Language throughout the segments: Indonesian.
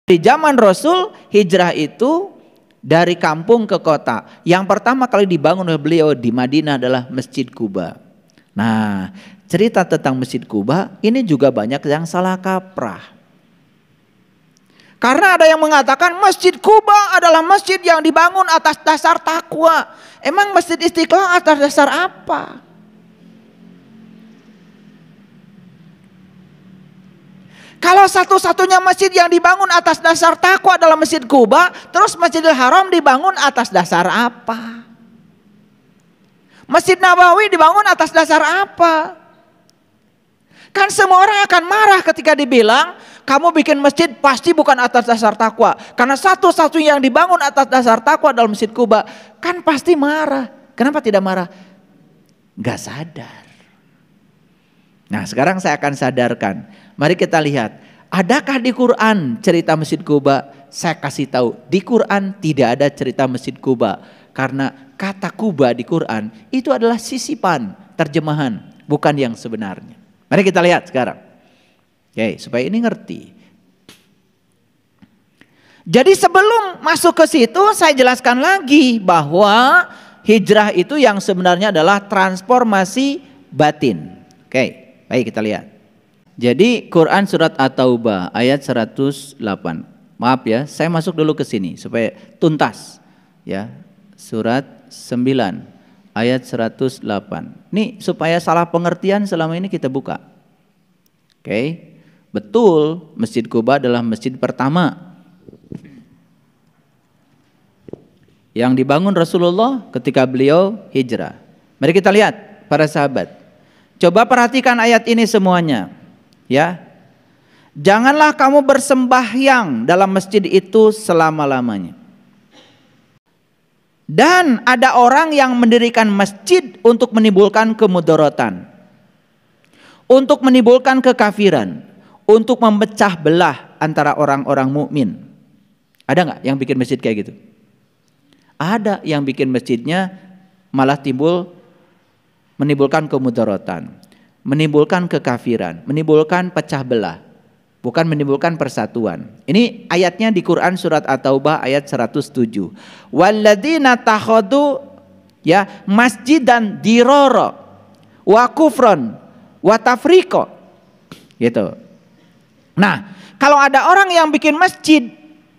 Di zaman Rasul, hijrah itu dari kampung ke kota. Yang pertama kali dibangun oleh beliau di Madinah adalah Masjid Quba. Nah, cerita tentang Masjid Quba ini juga banyak yang salah kaprah. Karena ada yang mengatakan Masjid Quba adalah masjid yang dibangun atas dasar takwa. Emang Masjid Istiqlal atas dasar apa? Kalau satu-satunya masjid yang dibangun atas dasar takwa adalah Masjid Quba, terus Masjidil Haram dibangun atas dasar apa? Masjid Nabawi dibangun atas dasar apa? Kan semua orang akan marah ketika dibilang kamu bikin masjid pasti bukan atas dasar takwa. Karena satu-satunya yang dibangun atas dasar takwa adalah Masjid Quba. Kan pasti marah. Kenapa tidak marah? Gak sadar. Nah, sekarang saya akan sadarkan. Mari kita lihat, adakah di Quran cerita Masjid Quba? Saya kasih tahu, di Quran tidak ada cerita Masjid Quba. Karena kata Quba di Quran itu adalah sisipan, terjemahan, bukan yang sebenarnya. Mari kita lihat sekarang. Oke, supaya ini ngerti. Jadi sebelum masuk ke situ, saya jelaskan lagi bahwa hijrah itu yang sebenarnya adalah transformasi batin. Oke, baik kita lihat. Jadi Quran surat At-Taubah ayat 108. Maaf ya, saya masuk dulu ke sini supaya tuntas. Ya, surat 9 ayat 108. Nih supaya salah pengertian selama ini kita buka. Oke. Betul, Masjid Quba adalah masjid pertama yang dibangun Rasulullah ketika beliau hijrah. Mari kita lihat para sahabat. Coba perhatikan ayat ini semuanya. Ya, janganlah kamu bersembahyang dalam masjid itu selama-lamanya. Dan ada orang yang mendirikan masjid untuk menimbulkan kemudaratan, untuk menimbulkan kekafiran, untuk memecah belah antara orang-orang mukmin. Ada nggak yang bikin masjid kayak gitu? Ada yang bikin masjidnya malah menimbulkan kemudaratan, menimbulkan kekafiran, menimbulkan pecah belah, bukan menimbulkan persatuan. Ini ayatnya di Quran surat At-Taubah ayat 107. Walladzina takhadu ya masjidan dirara wa kufran wa tafriqa. Gitu. Nah, kalau ada orang yang bikin masjid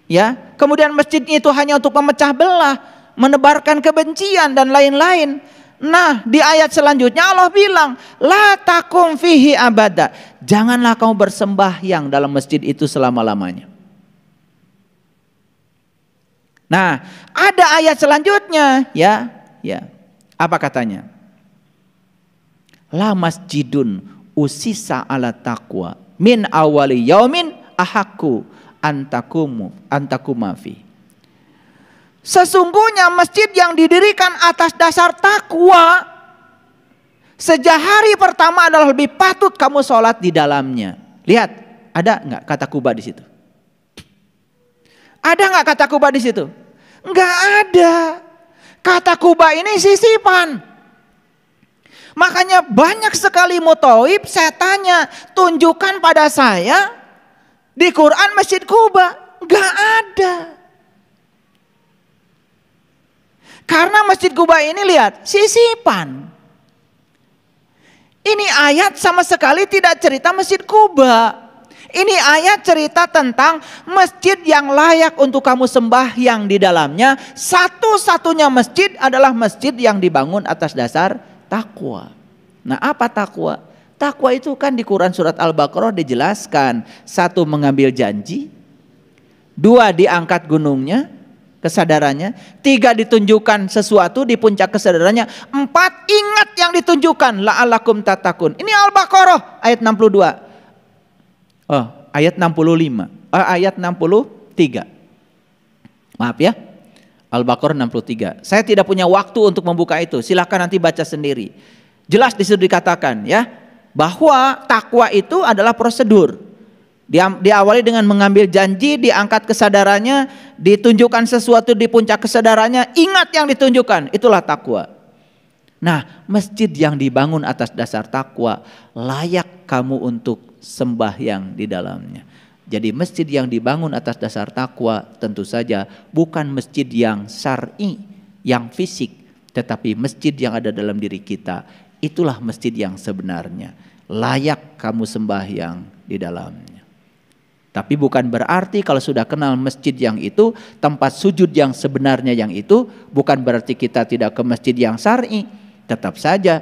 ya, kemudian masjidnya itu hanya untuk memecah belah, menebarkan kebencian dan lain-lain. Nah, di ayat selanjutnya Allah bilang, la takum fihi abada. Janganlah kamu bersembahyang dalam masjid itu selama-lamanya. Nah, ada ayat selanjutnya, ya. Apa katanya? La masjidun usisa ala taqwa min awali yaumin ahaku antakuma fi. Sesungguhnya masjid yang didirikan atas dasar takwa sejak hari pertama adalah lebih patut kamu sholat di dalamnya. Lihat, ada nggak kata Quba di situ? Ada nggak kata Quba di situ? Nggak ada. Kata Quba ini sisipan. Makanya banyak sekali mutawib saya tanya, tunjukkan pada saya di Quran Masjid Quba. Nggak ada. Karena Masjid Quba ini lihat, sisipan. Ini ayat sama sekali tidak cerita Masjid Quba. Ini ayat cerita tentang masjid yang layak untuk kamu sembahyang di dalamnya. Satu-satunya masjid adalah masjid yang dibangun atas dasar takwa. Nah, apa takwa? Takwa itu kan di Quran surat Al-Baqarah dijelaskan. 1, mengambil janji. 2, diangkat gunungnya, kesadarannya. 3, ditunjukkan sesuatu di puncak kesadarannya. 4, ingat yang ditunjukkan, la'allakum tattaqun. Ini Al-Baqarah ayat 62. Oh, ayat 65. Ayat 63. Maaf ya. Al-Baqarah 63. Saya tidak punya waktu untuk membuka itu. Silakan nanti baca sendiri. Jelas di situ dikatakan ya, bahwa takwa itu adalah prosedur. Diawali dengan mengambil janji, diangkat kesadarannya, ditunjukkan sesuatu di puncak kesadarannya, ingat yang ditunjukkan, itulah takwa. Nah, masjid yang dibangun atas dasar takwa layak kamu untuk sembahyang di dalamnya. Jadi masjid yang dibangun atas dasar takwa tentu saja bukan masjid yang syar'i, yang fisik, tetapi masjid yang ada dalam diri kita. Itulah masjid yang sebenarnya layak kamu sembahyang di dalamnya. Tapi bukan berarti kalau sudah kenal masjid yang itu, tempat sujud yang sebenarnya yang itu, bukan berarti kita tidak ke masjid yang syar'i. Tetap saja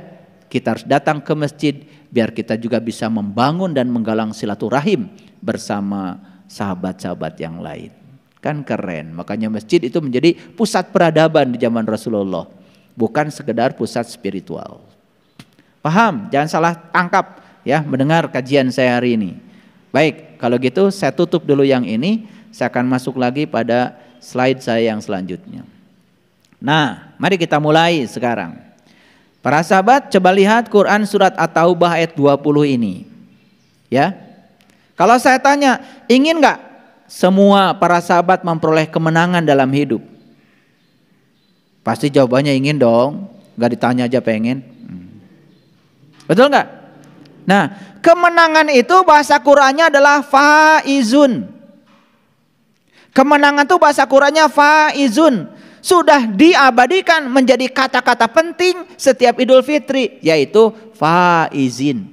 kita harus datang ke masjid biar kita juga bisa membangun dan menggalang silaturahim bersama sahabat-sahabat yang lain. Kan keren. Makanya masjid itu menjadi pusat peradaban di zaman Rasulullah, bukan sekedar pusat spiritual. Paham? Jangan salah tangkap ya mendengar kajian saya hari ini. Baik, kalau gitu saya tutup dulu yang ini, saya akan masuk lagi pada slide saya yang selanjutnya. Nah, mari kita mulai sekarang. Para sahabat, coba lihat Quran surat At-Taubah ayat 20 ini. Ya. Kalau saya tanya, ingin nggak semua para sahabat memperoleh kemenangan dalam hidup? Pasti jawabannya ingin dong, nggak ditanya aja pengen. Betul nggak? Nah, kemenangan itu bahasa Qurannya adalah faizun. Kemenangan itu bahasa Qurannya faizun. Sudah diabadikan menjadi kata-kata penting setiap Idul Fitri, yaitu faizin.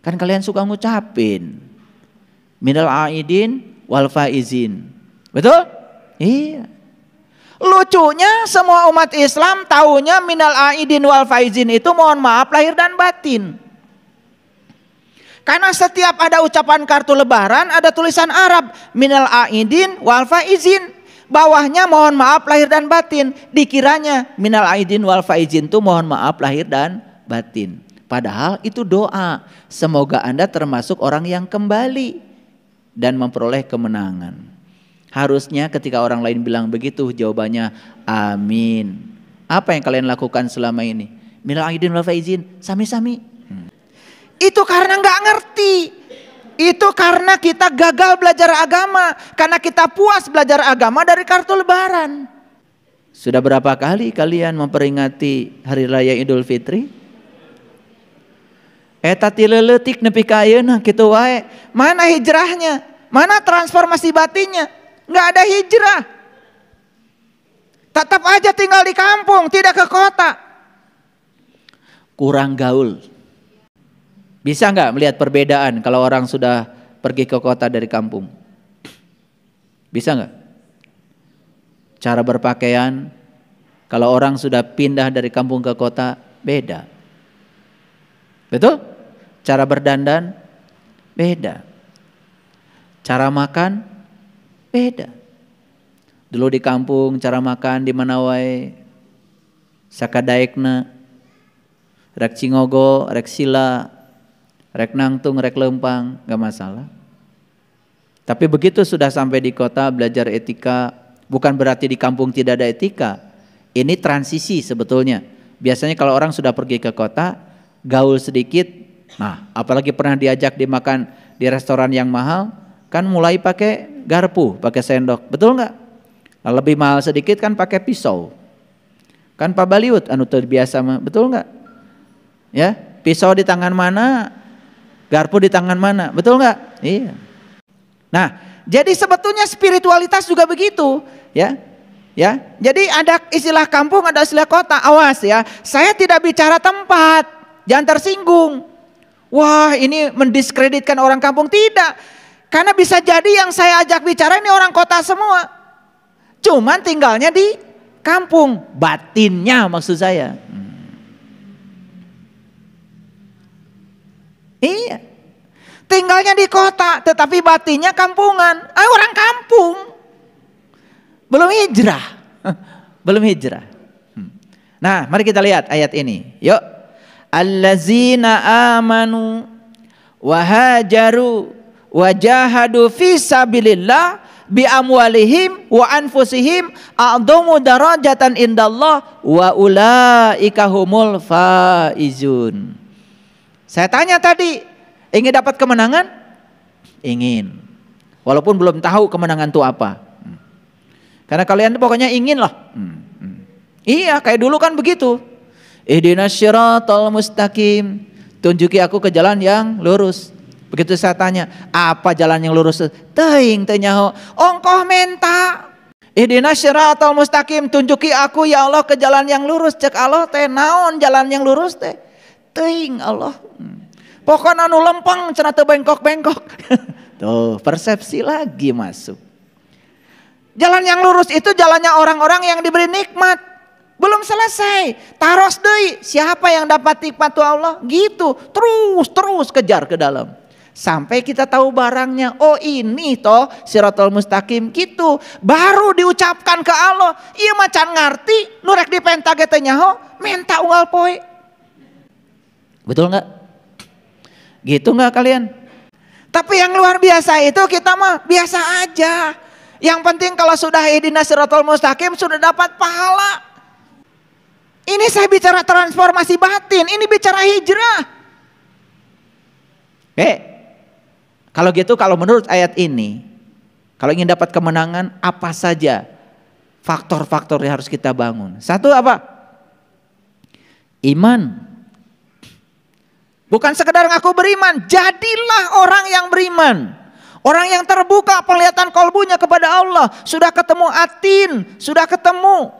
Kan kalian suka ngucapin minal aidin wal faizin. Betul? Iya. Lucunya semua umat Islam taunya minal aidin wal faizin itu mohon maaf lahir dan batin. Karena setiap ada ucapan kartu lebaran ada tulisan Arab minal aidin wal faizin. Bawahnya mohon maaf lahir dan batin. Dikiranya minal aidin wal faizin itu mohon maaf lahir dan batin. Padahal itu doa. Semoga Anda termasuk orang yang kembali dan memperoleh kemenangan. Harusnya ketika orang lain bilang begitu jawabannya amin. Apa yang kalian lakukan selama ini? Minal aidin wal faizin, sami-sami. Itu karena nggak ngerti. Itu karena kita gagal belajar agama. Karena kita puas belajar agama dari kartu lebaran. Sudah berapa kali kalian memperingati hari raya Idul Fitri? Eta ti leuletik nepi ka ayeuna kitu wae. Mana hijrahnya? Mana transformasi batinnya? Enggak ada hijrah. Tetap aja tinggal di kampung, tidak ke kota. Kurang gaul. Bisa enggak melihat perbedaan kalau orang sudah pergi ke kota dari kampung? Bisa enggak? Cara berpakaian kalau orang sudah pindah dari kampung ke kota beda. Betul? Cara berdandan beda. Cara makan beda. Dulu di kampung cara makan di mana wae sakadaekna rek cingogo, rek sila, rek nangtung, rek lempang, enggak masalah. Tapi begitu sudah sampai di kota belajar etika, bukan berarti di kampung tidak ada etika. Ini transisi sebetulnya. Biasanya kalau orang sudah pergi ke kota gaul sedikit, nah apalagi pernah diajak dimakan di restoran yang mahal, kan mulai pakai garpu, pakai sendok, betul nggak? Nah, lebih mahal sedikit kan pakai pisau, kan Pak Baliut anu terbiasa mah, betul nggak? Ya, pisau di tangan mana, garpu di tangan mana, betul nggak? Iya. Nah, jadi sebetulnya spiritualitas juga begitu, ya. Ya, jadi ada istilah kampung, ada istilah kota. Awas ya, saya tidak bicara tempat. Jangan tersinggung. Wah, ini mendiskreditkan orang kampung. Tidak. Karena bisa jadi yang saya ajak bicara ini orang kota semua. Cuman tinggalnya di kampung. Batinnya maksud saya. Iya. Tinggalnya di kota tetapi batinnya kampungan. Orang kampung. Belum hijrah. Belum hijrah. Nah, mari kita lihat ayat ini. Yuk. Allazina amanu wa hajaru wa jahadu fi sabilillah bi amwalihim wa anfusihim a'dhamu darajatan indallah wa ulaika humul faizun. Saya tanya tadi, ingin dapat kemenangan? Ingin. Walaupun belum tahu kemenangan itu apa. Karena kalian pokoknya ingin lah. Iya, kayak dulu kan begitu. Ihdinas syiratal mustaqim, tunjuki aku ke jalan yang lurus. Begitu saya tanya, apa jalan yang lurus? Teuing teu nyaho. Ongkoh menta. Ihdinas siratal mustaqim, tunjuki aku ya Allah ke jalan yang lurus. Cek Allah teh naon jalan yang lurus teh? Teuing Allah. Pokoknya anu lempeng cenah teu bengkok-bengkok. Tuh, persepsi lagi masuk. Jalan yang lurus itu jalannya orang-orang yang diberi nikmat. Belum selesai, taros deui. Siapa yang dapat nikmat Allah? Gitu, terus kejar ke dalam. Sampai kita tahu barangnya, oh ini toh siratal mustaqim gitu. Baru diucapkan ke Allah, ieu macan ngarti, nu rek dipenta ge teh nyaho, menta unggal poe. Betul enggak? Gitu enggak kalian? Tapi yang luar biasa itu kita mah biasa aja. Yang penting kalau sudah ihdinas siratal mustaqim sudah dapat pahala. Ini saya bicara transformasi batin, ini bicara hijrah. Kalau gitu, kalau menurut ayat ini, kalau ingin dapat kemenangan, apa saja faktor-faktor yang harus kita bangun? Satu apa? Iman. Bukan sekedar ngaku beriman, jadilah orang yang beriman. Orang yang terbuka penglihatan kolbunya kepada Allah. Sudah ketemu atin, sudah ketemu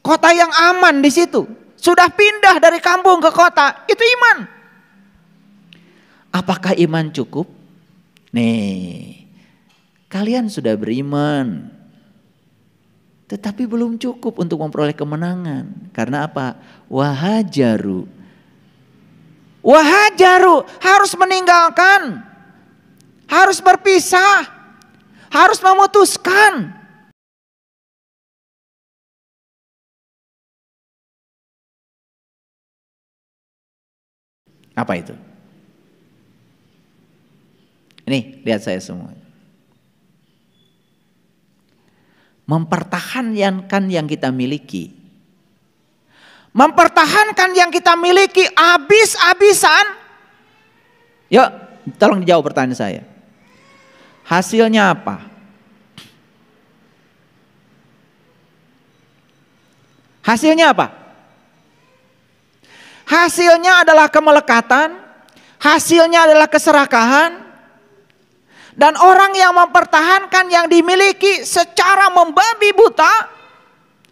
kota yang aman di situ. Sudah pindah dari kampung ke kota, itu iman. Apakah iman cukup? Nih, kalian sudah beriman, tetapi belum cukup untuk memperoleh kemenangan. Karena apa? Wahajaru harus meninggalkan, harus berpisah, harus memutuskan. Apa itu? Ini lihat saya semua. Mempertahankan yang kita miliki. Mempertahankan yang kita miliki habis-habisan. Yuk, tolong dijawab pertanyaan saya. Hasilnya apa? Hasilnya apa? Hasilnya adalah kemelekatan. Hasilnya adalah keserakahan. Dan orang yang mempertahankan yang dimiliki secara membabi buta,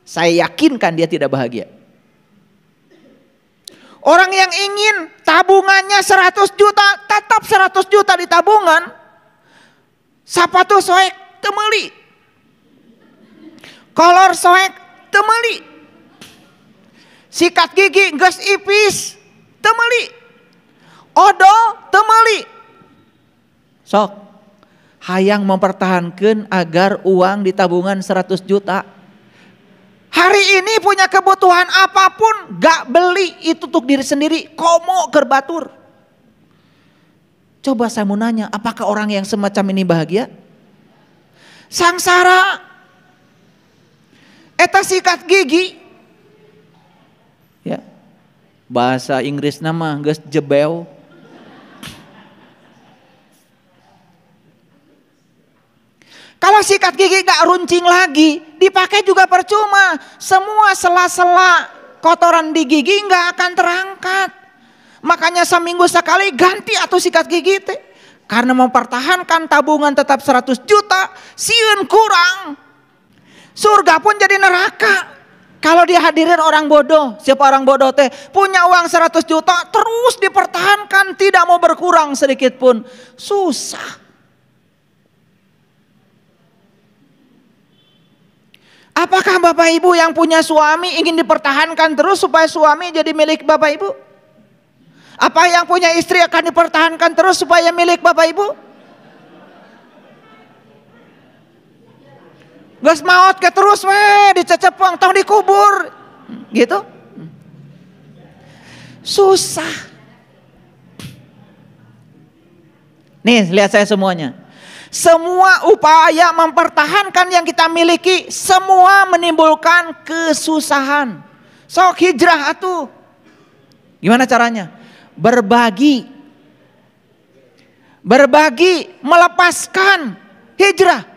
saya yakinkan dia tidak bahagia. Orang yang ingin tabungannya 100 juta, tetap 100 juta di tabungan. Sapatu soek temeli. Kolor soek temeli. Sikat gigi geus ipis temeli. Odol temeli. Sok hayang mempertahankan agar uang di tabungan 100 juta. Hari ini punya kebutuhan apapun gak beli, itu untuk diri sendiri, komo gerbatur. Coba saya mau nanya, apakah orang yang semacam ini bahagia? Sangsara. Eta sikat gigi. Ya. Bahasa Inggris nama geus jebel. Kalau sikat gigi gak runcing lagi, dipakai juga percuma. Semua sela-sela kotoran di gigi gak akan terangkat. Makanya seminggu sekali ganti atau sikat gigi teh. Karena mempertahankan tabungan tetap 100 juta, sieun kurang. Surga pun jadi neraka. Kalau dihadirin orang bodoh, siapa orang bodoh teh? Punya uang 100 juta terus dipertahankan, tidak mau berkurang sedikit pun. Susah. Apakah Bapak Ibu yang punya suami ingin dipertahankan terus supaya suami jadi milik Bapak Ibu? Apa yang punya istri akan dipertahankan terus supaya milik Bapak Ibu? Geus maot ke terus dicecepeng tong dikubur. Gitu? Susah. Nih, lihat saya semuanya. Semua upaya mempertahankan yang kita miliki semua menimbulkan kesusahan. Sok hijrah atuh. Gimana caranya? Berbagi. Berbagi, melepaskan, hijrah.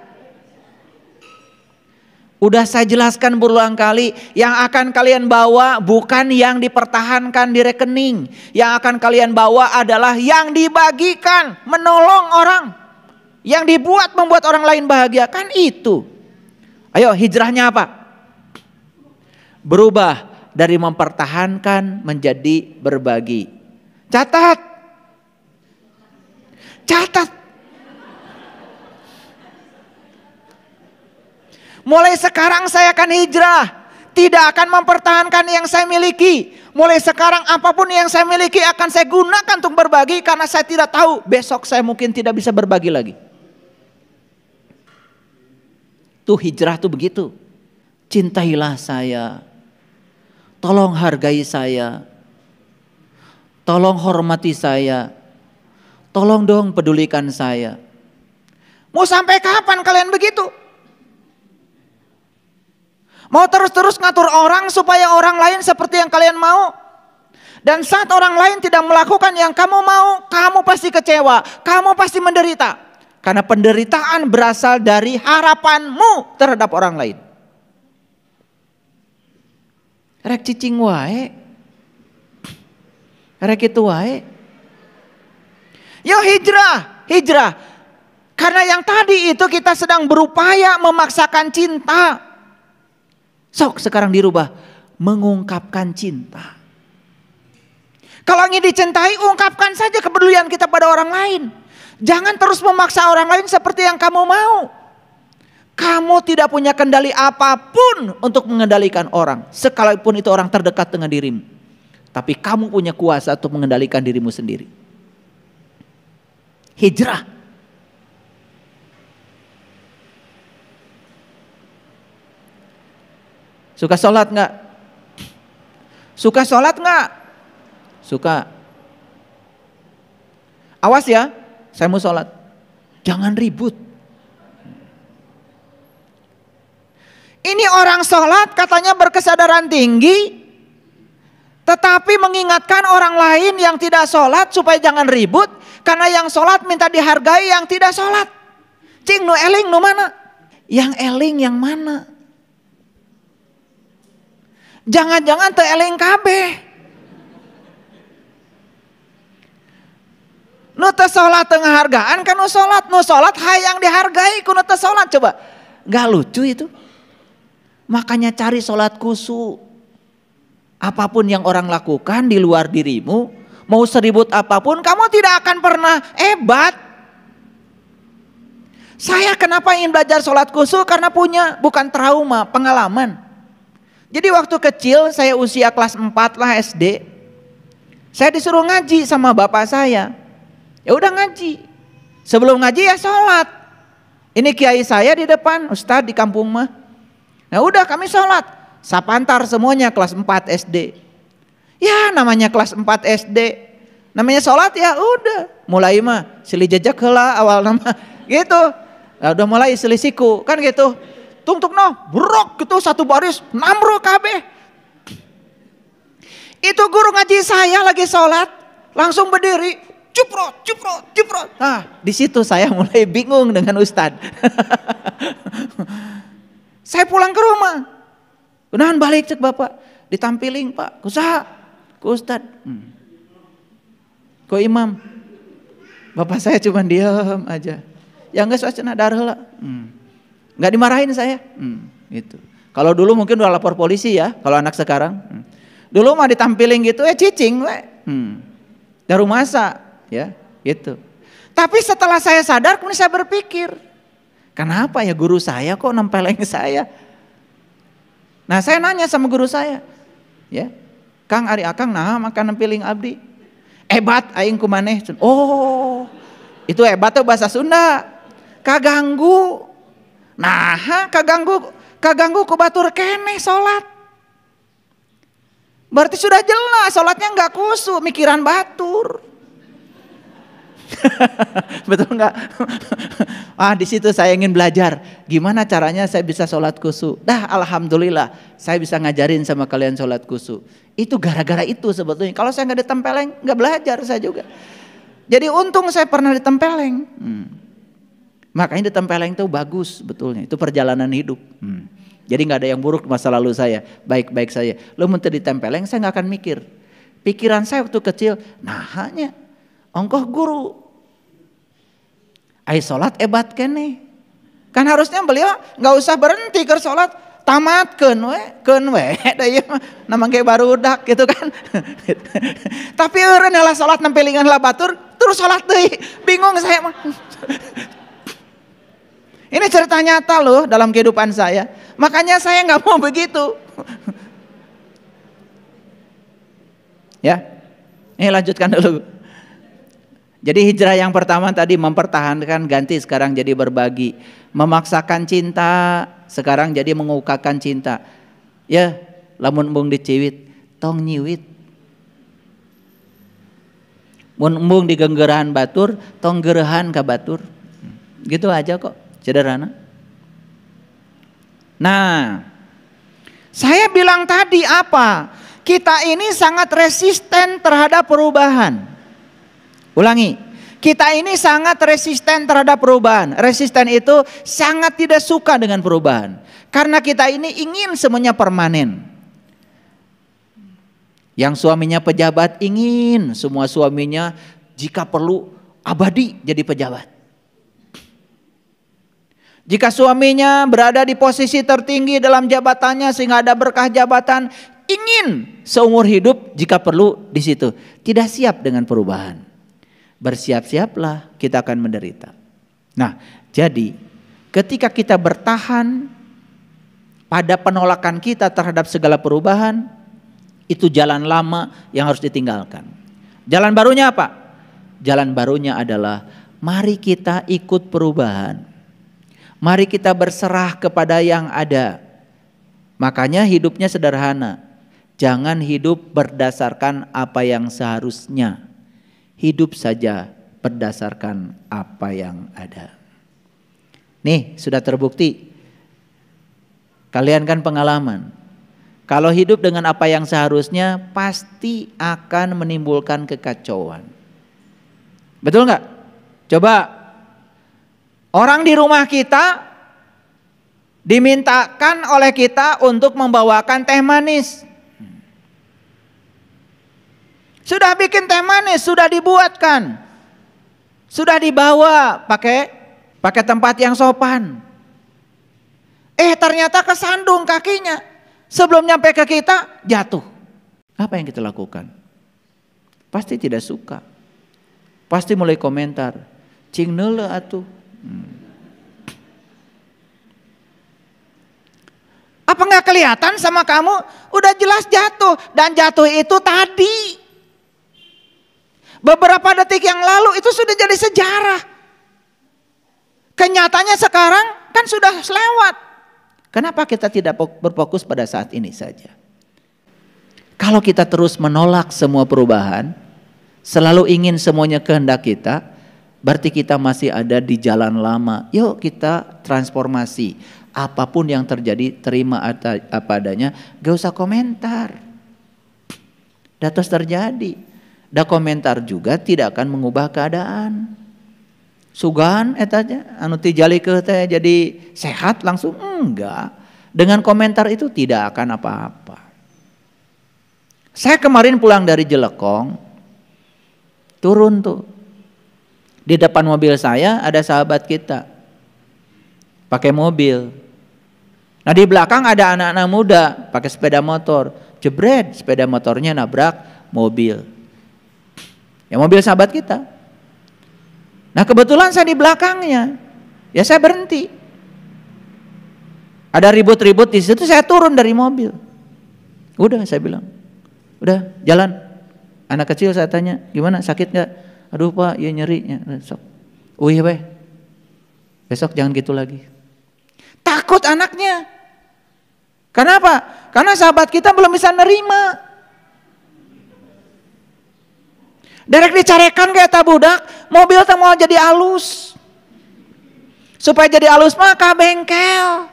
Udah saya jelaskan berulang kali, yang akan kalian bawa bukan yang dipertahankan di rekening. Yang akan kalian bawa adalah yang dibagikan, menolong orang. Yang membuat orang lain bahagia, kan itu. Ayo, hijrahnya apa? Berubah dari mempertahankan menjadi berbagi. Catat. Mulai sekarang saya akan hijrah. Tidak akan mempertahankan yang saya miliki. Mulai sekarang apapun yang saya miliki akan saya gunakan untuk berbagi. Karena saya tidak tahu besok saya mungkin tidak bisa berbagi lagi. Tuh hijrah tuh begitu. Cintailah saya. Tolong hargai saya. Tolong hormati saya. Tolong dong pedulikan saya. Mau sampai kapan kalian begitu? Mau terus-terus ngatur orang supaya orang lain seperti yang kalian mau. Dan saat orang lain tidak melakukan yang kamu mau, kamu pasti kecewa, kamu pasti menderita. Karena penderitaan berasal dari harapanmu terhadap orang lain. Rek cicing wae. Rek itu wae. Yo hijrah. Karena yang tadi itu kita sedang berupaya memaksakan cinta. Sok sekarang dirubah, mengungkapkan cinta. Kalau ingin dicintai, ungkapkan saja kepedulian kita pada orang lain. Jangan terus memaksa orang lain seperti yang kamu mau. Kamu tidak punya kendali apapun untuk mengendalikan orang, sekalipun itu orang terdekat dengan dirimu. Tapi kamu punya kuasa untuk mengendalikan dirimu sendiri. Hijrah. Suka sholat nggak? Suka sholat nggak? Suka. Awas ya, saya mau sholat. Jangan ribut. Ini orang sholat katanya berkesadaran tinggi, tetapi mengingatkan orang lain yang tidak sholat supaya jangan ribut, karena yang sholat minta dihargai yang tidak sholat. Cing nu eling nu mana? Yang eling yang mana? Jangan-jangan teu eling kabeh. Nu teu salat teu ngahargaan kan nu salat hayang dihargai ku nu teu salat, coba. Enggak lucu itu. Makanya cari salat khusyuk. Apapun yang orang lakukan di luar dirimu, mau seribut apapun, kamu tidak akan pernah hebat. Saya kenapa ingin belajar salat khusyuk? Karena punya bukan trauma, pengalaman. Jadi waktu kecil saya usia kelas 4 lah SD. Saya disuruh ngaji sama bapak saya. Ya udah ngaji. Sebelum ngaji ya sholat. Ini kiai saya di depan, ustadz di kampung mah. Nah udah kami sholat. Sapantar semuanya kelas 4 SD. Ya namanya kelas 4 SD. Namanya sholat ya udah. Mulai mah silih jejak heula awal nama gitu. Nah, udah mulai silih siku kan gitu. Tung-tung noh, brok gitu satu baris, namro kabeh. Itu guru ngaji saya lagi sholat, langsung berdiri, cuprot. Nah, di situ saya mulai bingung dengan ustad. Saya pulang ke rumah, udahan balik cek bapak, ditampiling pak, kusaha, ku ustad, ku imam. Bapak saya cuma diam aja, yang geus wacana darheula. Nggak dimarahin saya, gitu. Kalau dulu mungkin udah lapor polisi ya, kalau anak sekarang. Dulu mah ditampilin gitu, cicing, daru masa, ya, gitu. Tapi setelah saya sadar, kemudian saya berpikir, kenapa ya guru saya kok nempeleng saya? Nah saya nanya sama guru saya, ya, Kang Ari Akang, nah makan nempiling abdi, hebat aing kumaneh. Oh, itu hebat tuh bahasa Sunda, kaganggu. Nah, kaganggu ku batur keneh salat. Berarti sudah jelas salatnya enggak khusyuk, mikiran batur. Betul enggak? Di situ saya ingin belajar gimana caranya saya bisa salat khusyuk. Dah alhamdulillah saya bisa ngajarin sama kalian salat khusyuk. Itu gara-gara itu sebetulnya. Kalau saya enggak ditempeleng, enggak belajar saya juga. Jadi untung saya pernah ditempeleng. Makanya ditempeleng itu bagus betulnya, itu perjalanan hidup. Jadi nggak ada yang buruk masa lalu saya, baik-baik saya. Lu minta ditempeleng, saya nggak akan mikir. Pikiran saya waktu kecil, nah hanya ongkoh guru. Ai sholat ebat kene. Kan harusnya beliau nggak usah berhenti ke sholat, tamatkeun we, da ieu mah namang ge barudak gitu kan. Tapi eureun heula sholat nempelingan lah batur, terus sholat deui. Bingung saya mah. Ini cerita nyata loh dalam kehidupan saya. Makanya saya nggak mau begitu. Ya, ini lanjutkan dulu. Jadi hijrah yang pertama tadi mempertahankan, ganti sekarang jadi berbagi. Memaksakan cinta, sekarang jadi mengukakan cinta. Ya, lamun embung diciwit, tong nyiwit. Mun embung digenggerahan batur, tong geurahan ka batur. Gitu aja kok, sederhana. Nah, saya bilang tadi apa? Kita ini sangat resisten terhadap perubahan. Ulangi, kita ini sangat resisten terhadap perubahan. Resisten itu sangat tidak suka dengan perubahan. Karena kita ini ingin semuanya permanen. Yang suaminya pejabat ingin semua suaminya jika perlu abadi jadi pejabat. Jika suaminya berada di posisi tertinggi dalam jabatannya sehingga ada berkah jabatan, ingin seumur hidup jika perlu di situ. Tidak siap dengan perubahan. Bersiap-siaplah, kita akan menderita. Nah, jadi ketika kita bertahan pada penolakan kita terhadap segala perubahan, itu jalan lama yang harus ditinggalkan. Jalan barunya apa? Jalan barunya adalah mari kita ikut perubahan. Mari kita berserah kepada yang ada. Makanya hidupnya sederhana. Jangan hidup berdasarkan apa yang seharusnya. Hidup saja berdasarkan apa yang ada. Nih sudah terbukti. Kalian kan pengalaman. Kalau hidup dengan apa yang seharusnya pasti akan menimbulkan kekacauan. Betul nggak? Coba. Orang di rumah kita dimintakan oleh kita untuk membawakan teh manis. Sudah bikin teh manis, sudah dibuatkan. Sudah dibawa pakai tempat yang sopan. Ternyata kesandung kakinya. Sebelum nyampe ke kita jatuh. Apa yang kita lakukan? Pasti tidak suka. Pasti mulai komentar. Cing neule atuh. Apa nggak kelihatan sama kamu? Udah jelas jatuh, dan jatuh itu tadi. Beberapa detik yang lalu itu sudah jadi sejarah. Kenyataannya sekarang kan sudah lewat. Kenapa kita tidak berfokus pada saat ini saja? Kalau kita terus menolak semua perubahan, selalu ingin semuanya kehendak kita, berarti kita masih ada di jalan lama. Yuk kita transformasi. Apapun yang terjadi terima apa adanya. Gak usah komentar. Datos terjadi. Da komentar juga tidak akan mengubah keadaan. Sugan etanya anu ti jalikeun teh jadi sehat langsung enggak. Dengan komentar itu tidak akan apa-apa. Saya kemarin pulang dari Jelekong. Turun tuh. Di depan mobil saya ada sahabat kita. Pakai mobil. Nah di belakang ada anak-anak muda pakai sepeda motor. Jebret sepeda motornya nabrak mobil. Ya mobil sahabat kita. Nah kebetulan saya di belakangnya. Ya saya berhenti. Ada ribut-ribut di situ, saya turun dari mobil. Udah saya bilang. Udah jalan. Anak kecil saya tanya, gimana sakit gak? Aduh Pak, ya nyerinya. Sok. Uih weh. Besok jangan gitu lagi. Takut anaknya. Kenapa? Karena sahabat kita belum bisa nerima. Derek dicarekan kayak budak, mobil teh mau jadi alus. Supaya jadi alus mah ka bengkel.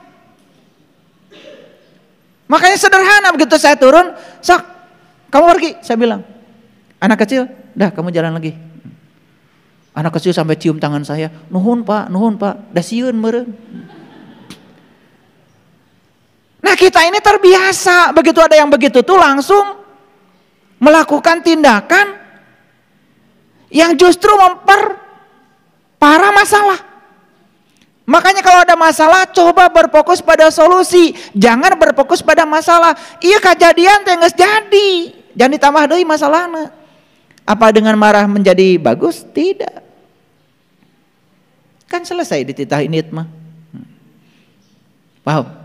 Makanya sederhana, begitu saya turun, sok kamu pergi, saya bilang. Anak kecil, dah kamu jalan lagi. Anak kecil sampai cium tangan saya, nuhun pak, dah sieun meureun. kita ini terbiasa, begitu ada yang begitu tuh langsung melakukan tindakan yang justru memperparah masalah. Makanya kalau ada masalah coba berfokus pada solusi, jangan berfokus pada masalah. Iya kejadian teh geus jadi, jangan ditambah deui masalahna. Apa dengan marah menjadi bagus? Tidak. Kan selesai dititah init mah. Paham?